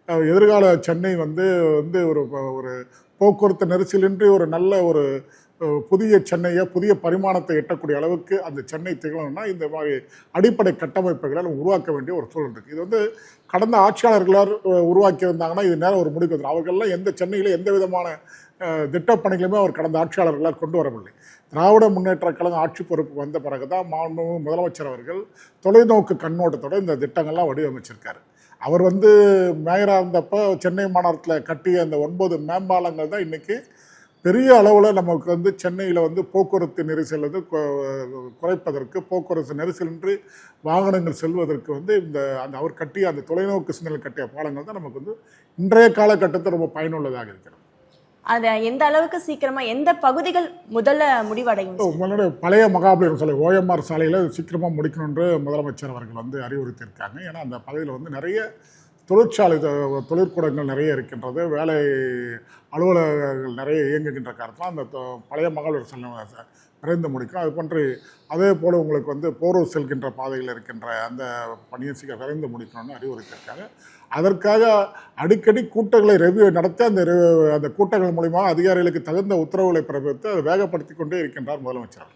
எதிர்கால சென்னை வந்து வந்து ஒரு ஒரு போக்குவரத்து நெரிசலின்றி ஒரு நல்ல ஒரு புதிய சென்னையை புதிய பரிமாணத்தை எட்டக்கூடிய அளவுக்கு அந்த சென்னை திகழணும்னா இந்த மாதிரி அடிப்படை கட்டமைப்புகளை நம்ம உருவாக்க வேண்டிய ஒரு சூழல் இருக்குது. இது வந்து கடந்த ஆட்சியாளர்களால் உருவாக்கியிருந்தாங்கன்னா இது நேரம் ஒரு முடிவு வந்துடும். அவர்கள்லாம் எந்த சென்னையில் எந்த விதமான திட்டப்பணிகளுமே அவர் கடந்த ஆட்சியாளர்களால் கொண்டு வரவில்லை. திராவிட முன்னேற்ற கழகம் ஆட்சி பொறுப்பு வந்த பிறகு தான் மாண்புமிகு முதலமைச்சர் அவர்கள் தொலைநோக்கு கண்ணோட்டத்தோடு இந்த திட்டங்கள்லாம் வடிவமைச்சிருக்காரு. அவர் வந்து மேயராக இருந்தப்போ சென்னை மாநகரத்தில் கட்டிய அந்த 9 மேம்பாலங்கள் தான் இன்றைக்கி பெரிய அளவில் நமக்கு வந்து சென்னையில் வந்து போக்குவரத்து நெரிசல் வந்து குறைப்பதற்கு, போக்குவரத்து நெரிசலின்றி வாகனங்கள் செல்வதற்கு வந்து அந்த அவர் கட்டிய அந்த தொலைநோக்கு சிந்தனை கட்டிய பாலங்கள் தான் நமக்கு வந்து இன்றைய காலகட்டத்தில் ரொம்ப பயனுள்ளதாக இருக்கிறது. அதை எந்த அளவுக்கு சீக்கிரமா எந்த பகுதிகள் முதல்ல முடிவடையும்? உங்களோட பழைய மகாபலிபுரம் சாலை OMR சாலையில் சீக்கிரமாக முடிக்கணும் என்று முதலமைச்சர் அவர்கள் வந்து அறிவுறுத்தியிருக்காங்க. ஏன்னா அந்த பகுதியில் வந்து நிறைய தொழிற்சாலை தொழிற்கூடங்கள் நிறைய இருக்கின்றது, வேலை அலுவலகங்கள் நிறைய இயங்குகின்ற காரணத்தில் அந்த பழைய மகாபலிபுரம் சாலை விரைந்து முடிக்கும். அது போன்று அதே போல் உங்களுக்கு வந்து போரூர் செல்கின்ற பாதையில் இருக்கின்ற அந்த பணியை சீக்கிரம் விரைந்து முடிக்கணும்னு அறிவுறுத்தியிருக்காங்க. அதற்காக அடிக்கடி கூட்டங்களை ரெவ்யூ நடத்தி அந்த கூட்டங்கள் மூலியமாக அதிகாரிகளுக்கு தகுந்த உத்தரவுகளை பிறப்பித்து அதை வேகப்படுத்தி கொண்டே இருக்கின்றார் முதலமைச்சர்.